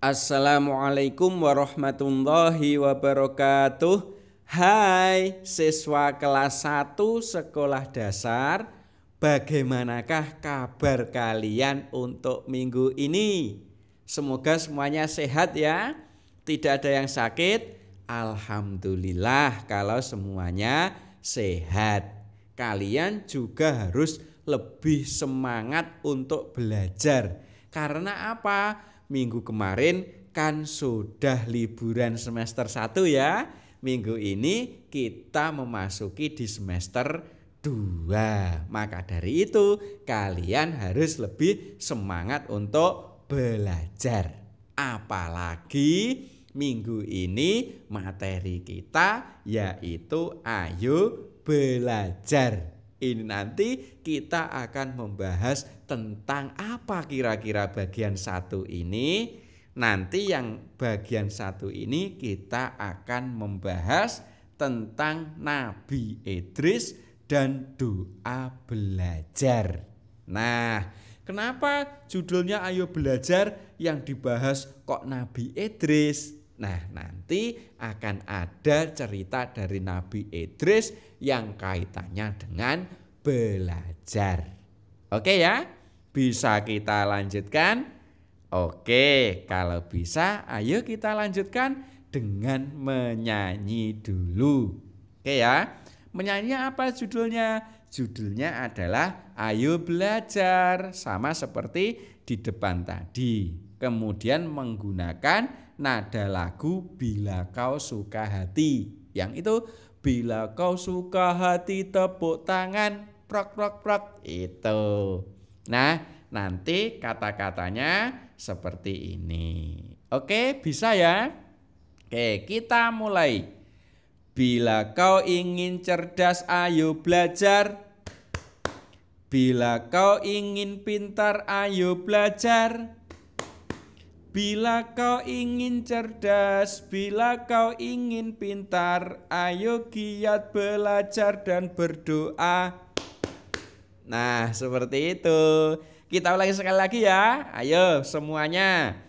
Assalamualaikum warahmatullahi wabarakatuh. Hai siswa kelas 1 sekolah dasar, bagaimanakah kabar kalian untuk minggu ini? Semoga semuanya sehat ya, tidak ada yang sakit. Alhamdulillah kalau semuanya sehat. Kalian juga harus lebih semangat untuk belajar. Karena apa? Minggu kemarin kan sudah liburan semester 1 ya. Minggu ini kita memasuki di semester 2. Maka dari itu kalian harus lebih semangat untuk belajar. Apalagi minggu ini materi kita yaitu ayo belajar. Ini nanti kita akan membahas tentang apa kira-kira bagian 1 ini. Nanti yang bagian 1 ini kita akan membahas tentang Nabi Idris dan doa belajar. Nah, kenapa judulnya Ayo Belajar yang dibahas kok Nabi Idris? Nah, nanti akan ada cerita dari Nabi Idris yang kaitannya dengan belajar. Oke ya, bisa kita lanjutkan? Oke, kalau bisa ayo kita lanjutkan dengan menyanyi dulu. Oke ya, menyanyi apa judulnya? Judulnya adalah Ayo Belajar, sama seperti di depan tadi. Kemudian menggunakan nada lagu Bila Kau Suka Hati. Yang itu bila kau suka hati tepuk tangan, prok prok prok, itu. Nah, nanti kata-katanya seperti ini. Oke, bisa ya? Oke, kita mulai. Bila kau ingin cerdas, ayo belajar. Bila kau ingin pintar, ayo belajar. Bila kau ingin cerdas, bila kau ingin pintar, ayo giat belajar dan berdoa. Nah, seperti itu. Kita ulangi sekali lagi ya. Ayo semuanya.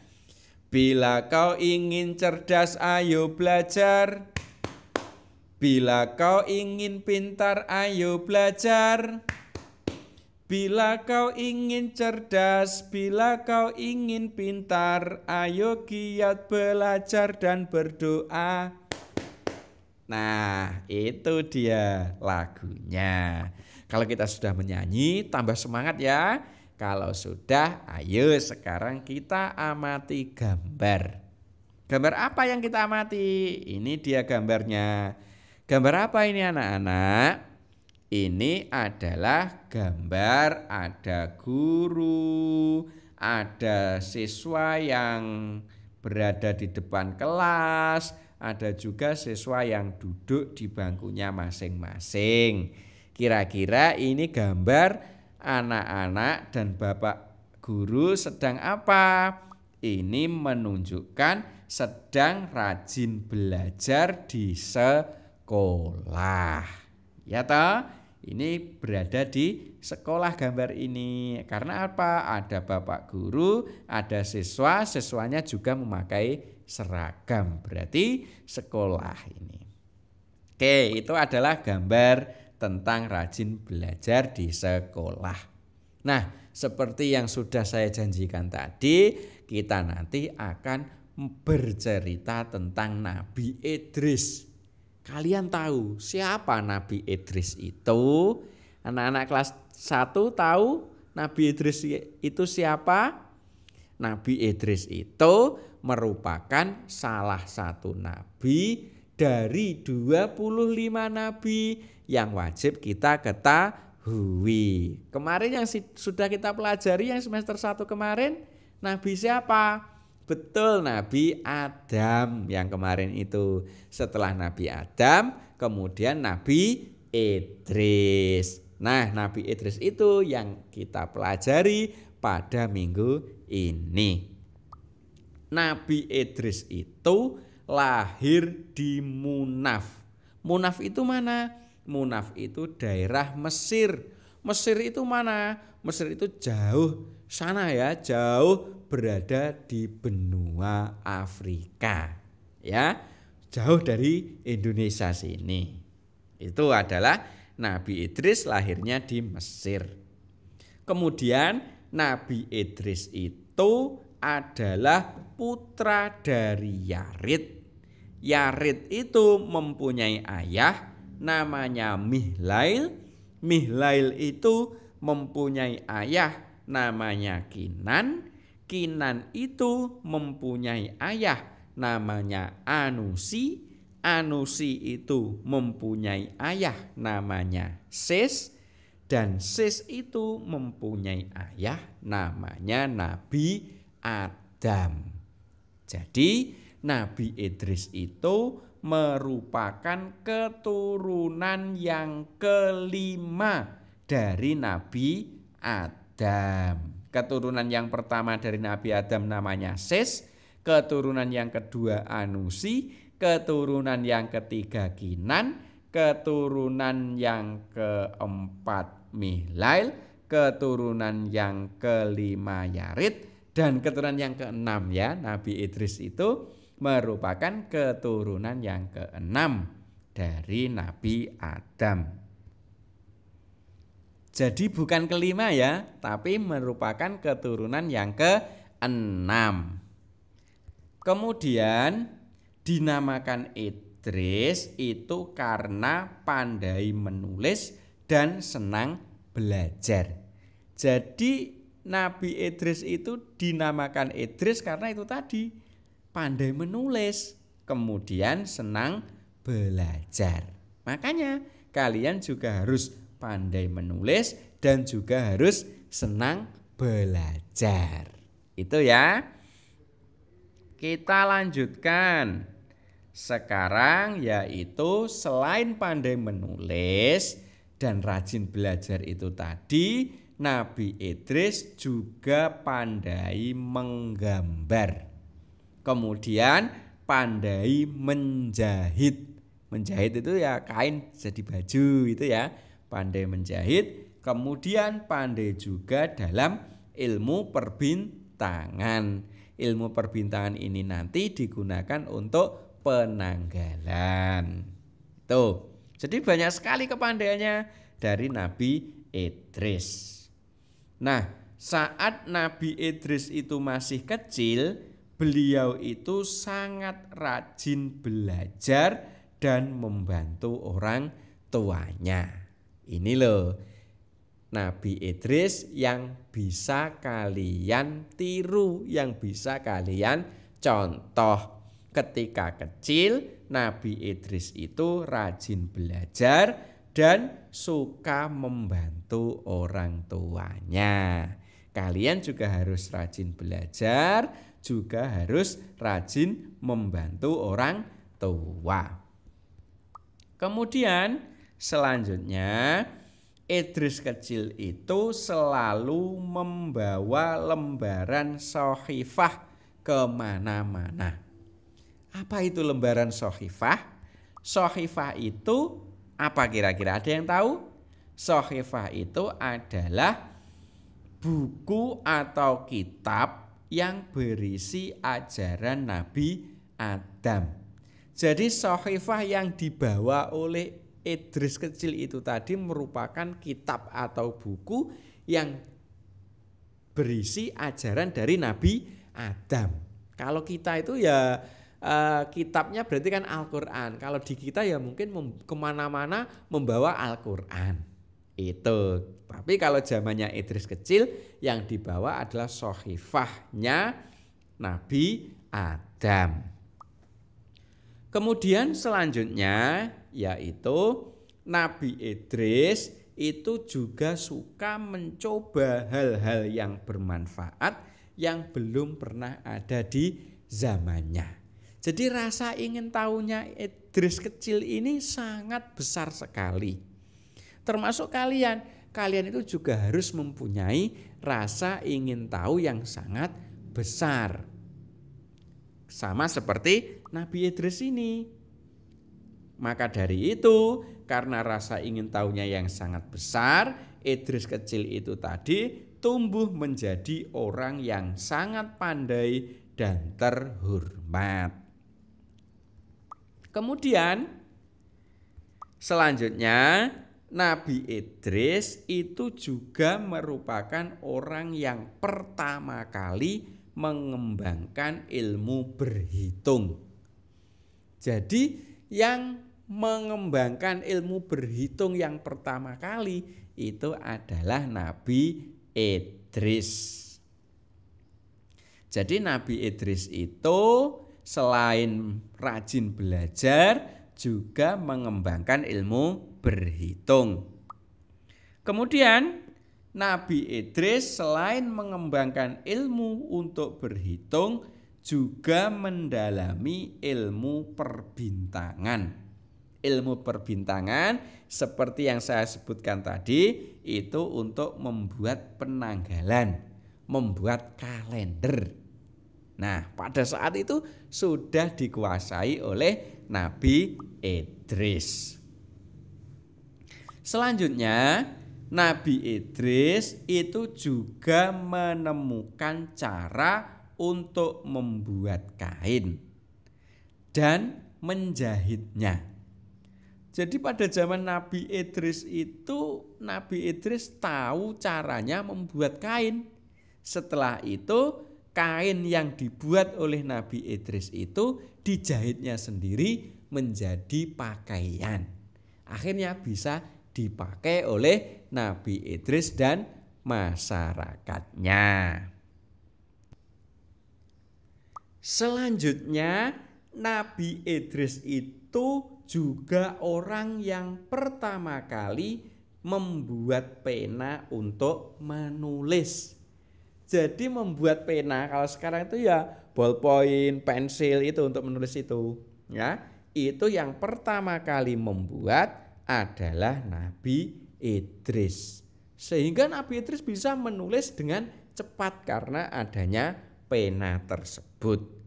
Bila kau ingin cerdas, ayo belajar. Bila kau ingin pintar, ayo belajar. Bila kau ingin cerdas, bila kau ingin pintar, ayo giat belajar dan berdoa. Nah, itu dia lagunya. Kalau kita sudah menyanyi, tambah semangat ya. Kalau sudah, ayo sekarang kita amati gambar. Gambar apa yang kita amati? Ini dia gambarnya. Gambar apa ini anak-anak? Ini adalah gambar ada guru, ada siswa yang berada di depan kelas, ada juga siswa yang duduk di bangkunya masing-masing. Kira-kira ini gambar anak-anak dan bapak guru sedang apa? Ini menunjukkan sedang rajin belajar di sekolah. Ya toh? Ini berada di sekolah gambar ini. Karena apa? Ada bapak guru, ada siswa, siswanya juga memakai seragam. Berarti sekolah ini. Oke, itu adalah gambar tentang rajin belajar di sekolah. Nah, seperti yang sudah saya janjikan tadi, kita nanti akan bercerita tentang Nabi Idris. Kalian tahu siapa Nabi Idris itu? Anak-anak kelas 1 tahu Nabi Idris itu siapa? Nabi Idris itu merupakan salah satu nabi dari 25 nabi yang wajib kita ketahui. Kemarin yang sudah kita pelajari yang semester 1 kemarin, nabi siapa? Betul, Nabi Adam yang kemarin itu. Setelah Nabi Adam, kemudian Nabi Idris. Nah, Nabi Idris itu yang kita pelajari pada minggu ini. Nabi Idris itu lahir di Munaf. Munaf itu mana? Munaf itu daerah Mesir. Mesir itu mana? Mesir itu jauh sana ya, jauh berada di benua Afrika. Ya, jauh dari Indonesia sini. Itu adalah Nabi Idris lahirnya di Mesir. Kemudian Nabi Idris itu adalah putra dari Yarid. Yarid itu mempunyai ayah namanya Mihlail. Mihlail itu mempunyai ayah namanya Kinan. Kinan itu mempunyai ayah namanya Anusi. Anusi itu mempunyai ayah namanya Sis. Dan Sis itu mempunyai ayah namanya Nabi Adam. Jadi Nabi Idris itu merupakan keturunan yang kelima dari Nabi Adam. Keturunan yang pertama dari Nabi Adam namanya Sis, keturunan yang kedua Anusi, keturunan yang ketiga Kinan, keturunan yang keempat Mihlail, keturunan yang kelima Yarid, dan keturunan yang keenam ya, Nabi Idris itu merupakan keturunan yang keenam dari Nabi Adam. Jadi bukan kelima ya, tapi merupakan keturunan yang keenam. Kemudian dinamakan Idris itu karena pandai menulis dan senang belajar. Jadi Nabi Idris itu dinamakan Idris karena itu tadi, pandai menulis, kemudian senang belajar. Makanya kalian juga harus pandai menulis dan juga harus senang belajar. Itu ya. Kita lanjutkan. Sekarang yaitu selain pandai menulis dan rajin belajar itu tadi, Nabi Idris juga pandai menggambar. Kemudian pandai menjahit. Menjahit itu ya kain jadi baju itu ya. Pandai menjahit, kemudian pandai juga dalam ilmu perbintangan. Ilmu perbintangan ini nanti digunakan untuk penanggalan. Tuh. Jadi banyak sekali kepandaiannya dari Nabi Idris. Nah, saat Nabi Idris itu masih kecil, beliau itu sangat rajin belajar dan membantu orang tuanya. Ini loh Nabi Idris yang bisa kalian tiru, yang bisa kalian contoh. Ketika kecil, Nabi Idris itu rajin belajar dan suka membantu orang tuanya. Kalian juga harus rajin belajar, juga harus rajin membantu orang tua. Kemudian selanjutnya, Idris kecil itu selalu membawa lembaran sohifah kemana-mana. Apa itu lembaran sohifah? Sohifah itu apa kira-kira? Ada yang tahu? Sohifah itu adalah buku atau kitab yang berisi ajaran Nabi Adam. Jadi sohifah yang dibawa oleh Idris kecil itu tadi merupakan kitab atau buku yang berisi ajaran dari Nabi Adam. Kalau kita itu ya kitabnya berarti kan Al-Quran. Kalau di kita ya mungkin kemana-mana membawa Al-Quran. Itu. Tapi kalau zamannya Idris kecil yang dibawa adalah sohifahnya Nabi Adam. Kemudian selanjutnya yaitu Nabi Idris itu juga suka mencoba hal-hal yang bermanfaat yang belum pernah ada di zamannya. Jadi rasa ingin tahunya Idris kecil ini sangat besar sekali. Termasuk kalian itu juga harus mempunyai rasa ingin tahu yang sangat besar. Sama seperti Nabi Idris ini. Maka dari itu, karena rasa ingin tahunya yang sangat besar, Idris kecil itu tadi tumbuh menjadi orang yang sangat pandai dan terhormat. Kemudian selanjutnya Nabi Idris itu juga merupakan orang yang pertama kali mengembangkan ilmu berhitung. Jadi yang mengembangkan ilmu berhitung yang pertama kali itu adalah Nabi Idris. Jadi Nabi Idris itu selain rajin belajar juga mengembangkan ilmu berhitung. Kemudian Nabi Idris selain mengembangkan ilmu untuk berhitung juga mendalami ilmu perbintangan. Ilmu perbintangan seperti yang saya sebutkan tadi itu untuk membuat penanggalan, membuat kalender. Nah, pada saat itu sudah dikuasai oleh Nabi Idris. Selanjutnya, Nabi Idris itu juga menemukan cara untuk membuat kain dan menjahitnya. Jadi pada zaman Nabi Idris itu, Nabi Idris tahu caranya membuat kain. Setelah itu, kain yang dibuat oleh Nabi Idris itu dijahitnya sendiri menjadi pakaian. Akhirnya bisa dipakai oleh Nabi Idris dan masyarakatnya. Selanjutnya, Nabi Idris itu juga orang yang pertama kali membuat pena untuk menulis. Jadi membuat pena, kalau sekarang itu ya ballpoint, pensil itu untuk menulis itu, ya. Itu yang pertama kali membuat adalah Nabi Idris. Sehingga Nabi Idris bisa menulis dengan cepat karena adanya pena tersebut.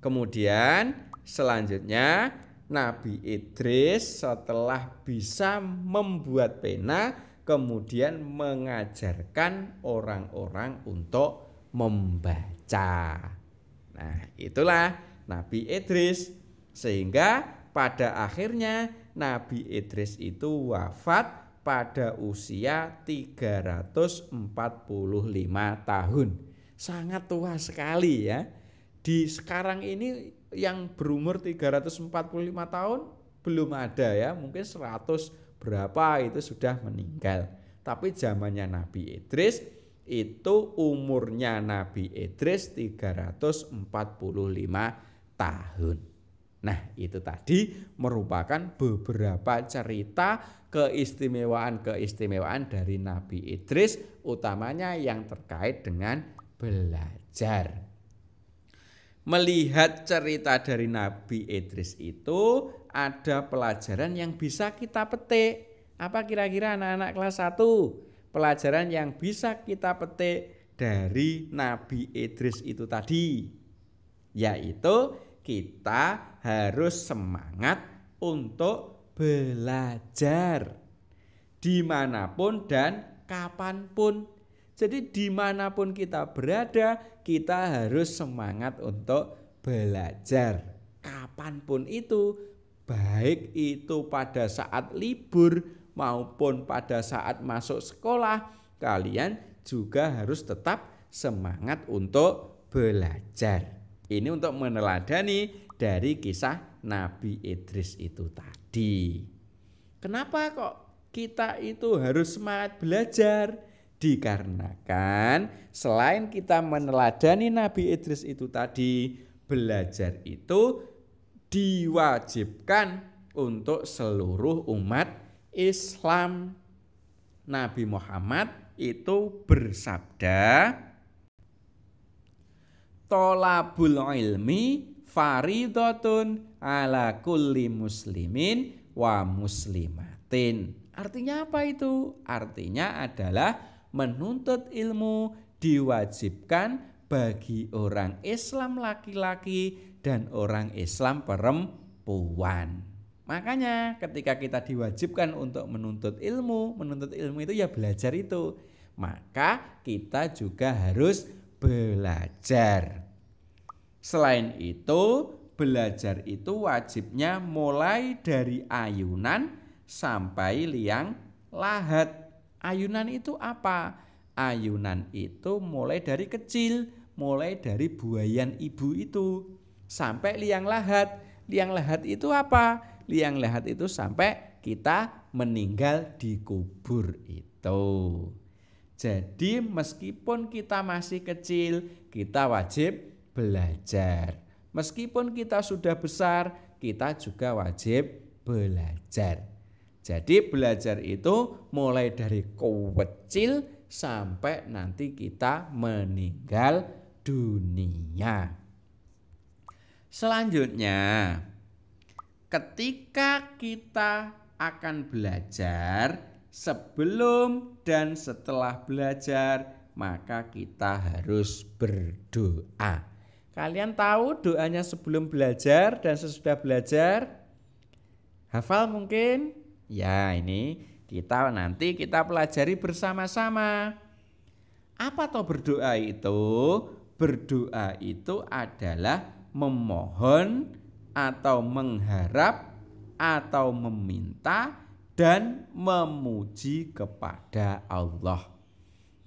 Kemudian selanjutnya Nabi Idris setelah bisa membuat pena kemudian mengajarkan orang-orang untuk membaca. Nah, itulah Nabi Idris. Sehingga pada akhirnya Nabi Idris itu wafat pada usia 345 tahun. Sangat tua sekali ya. Di sekarang ini yang berumur 345 tahun belum ada ya. Mungkin 100 berapa itu sudah meninggal. Tapi zamannya Nabi Idris itu umurnya Nabi Idris 345 tahun. Nah, itu tadi merupakan beberapa cerita keistimewaan-keistimewaan dari Nabi Idris, utamanya yang terkait dengan belajar. Melihat cerita dari Nabi Idris itu ada pelajaran yang bisa kita petik. Apa kira-kira anak-anak kelas 1? Pelajaran yang bisa kita petik dari Nabi Idris itu tadi, yaitu kita harus semangat untuk belajar dimanapun dan kapanpun. Jadi dimanapun kita berada, kita harus semangat untuk belajar. Kapanpun itu, baik itu pada saat libur maupun pada saat masuk sekolah, kalian juga harus tetap semangat untuk belajar. Ini untuk meneladani dari kisah Nabi Idris itu tadi. Kenapa kok kita itu harus semangat belajar? Dikarenakan selain kita meneladani Nabi Idris itu tadi, belajar itu diwajibkan untuk seluruh umat Islam. Nabi Muhammad itu bersabda, "Tholabul ilmi faridotun ala kulli muslimin wa muslimatin." Artinya apa itu? Artinya adalah menuntut ilmu diwajibkan bagi orang Islam laki-laki dan orang Islam perempuan. Makanya ketika kita diwajibkan untuk menuntut ilmu itu ya belajar itu. maka kita juga harus belajar. Selain itu, belajar itu wajibnya mulai dari ayunan sampai liang lahat. Ayunan itu apa? Ayunan itu mulai dari kecil, mulai dari buayan ibu itu sampai liang lahat. Liang lahat itu apa? Liang lahat itu sampai kita meninggal dikubur itu. Jadi meskipun kita masih kecil, kita wajib belajar. Meskipun kita sudah besar, kita juga wajib belajar. Jadi belajar itu mulai dari kecil sampai nanti kita meninggal dunia. Selanjutnya, ketika kita akan belajar, sebelum dan setelah belajar, maka kita harus berdoa. Kalian tahu doanya sebelum belajar dan sesudah belajar? Hafal mungkin? Ya, ini nanti kita pelajari bersama-sama. Apa toh berdoa itu? Berdoa itu adalah memohon atau mengharap atau meminta dan memuji kepada Allah.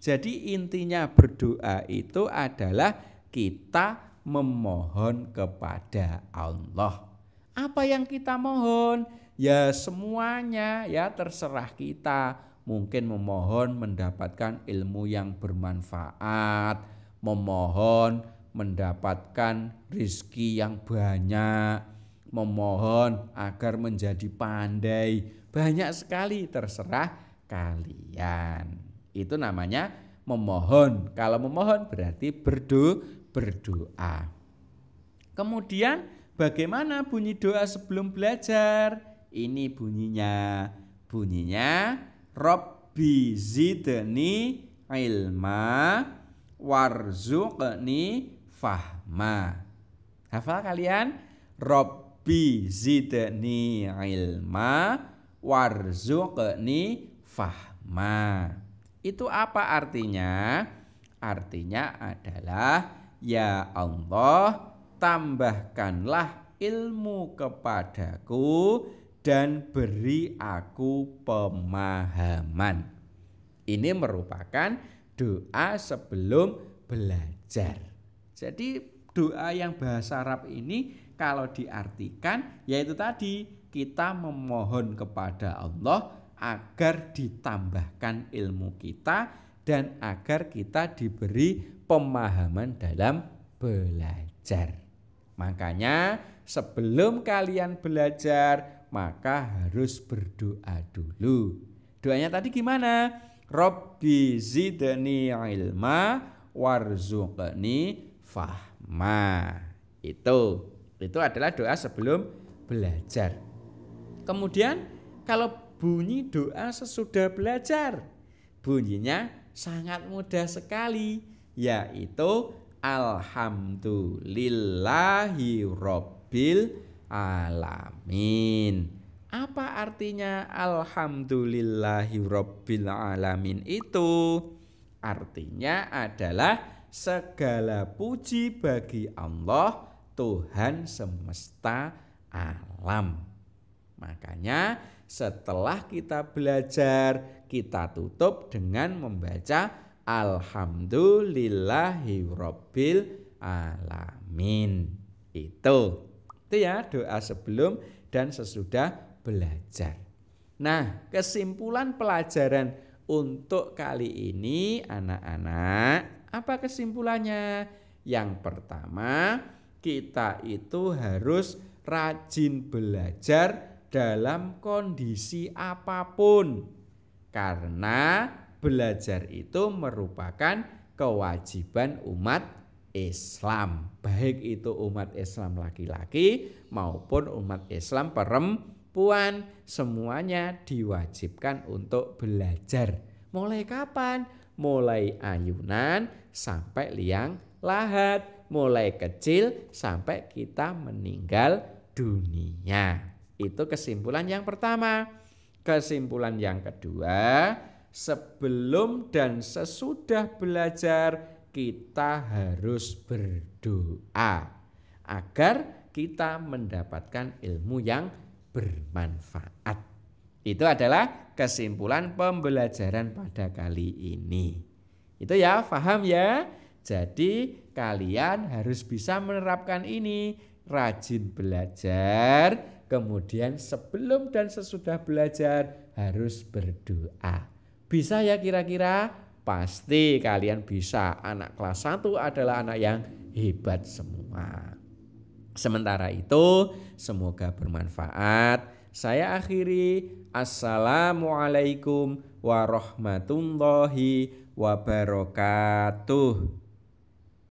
Jadi intinya berdoa itu adalah kita memohon kepada Allah. Apa yang kita mohon? Ya semuanya, ya terserah kita. Mungkin memohon mendapatkan ilmu yang bermanfaat, memohon mendapatkan rizki yang banyak, memohon agar menjadi pandai. Banyak sekali, terserah kalian. Itu namanya memohon. Kalau memohon berarti berdoa. Kemudian bagaimana bunyi doa sebelum belajar? Ini bunyinya. Bunyinya Rabbi zidni ilma warzuqni fahma. Hafal kalian? Rabbi zidni ilma warzuqni fahma. Itu apa artinya? Artinya adalah, ya Allah, tambahkanlah ilmu kepadaku dan beri aku pemahaman. Ini merupakan doa sebelum belajar. Jadi doa yang bahasa Arab ini kalau diartikan yaitu tadi, kita memohon kepada Allah agar ditambahkan ilmu kita dan agar kita diberi pemahaman dalam belajar. Makanya sebelum kalian belajar, maka harus berdoa dulu. Doanya tadi gimana? Rabbi zidni ilma warzuqni fahma. Itu adalah doa sebelum belajar. Kemudian kalau bunyi doa sesudah belajar, bunyinya sangat mudah sekali, yaitu alhamdulillahi rabbil alamin. Apa artinya alhamdulillahi rabbil alamin itu? Artinya adalah segala puji bagi Allah, Tuhan semesta alam. Makanya setelah kita belajar, kita tutup dengan membaca alhamdulillahi rabbil alamin. Itu ya doa sebelum dan sesudah belajar. Nah, kesimpulan pelajaran untuk kali ini anak-anak, apa kesimpulannya? Yang pertama, kita itu harus rajin belajar dalam kondisi apapun. Karena belajar itu merupakan kewajiban umat Islam. Baik itu umat Islam laki-laki maupun umat Islam perempuan. Semuanya diwajibkan untuk belajar. Mulai kapan? Mulai ayunan sampai liang lahat. Mulai kecil sampai kita meninggal dunia. Itu kesimpulan yang pertama. Kesimpulan yang kedua, sebelum dan sesudah belajar kita harus berdoa agar kita mendapatkan ilmu yang bermanfaat. Itu adalah kesimpulan pembelajaran pada kali ini. Itu ya, paham ya? Jadi kalian harus bisa menerapkan ini, rajin belajar, kemudian sebelum dan sesudah belajar harus berdoa. Bisa ya kira-kira? Pasti kalian bisa. Anak kelas 1 adalah anak yang hebat semua. Sementara itu, semoga bermanfaat. Saya akhiri. Assalamualaikum warahmatullahi wabarakatuh.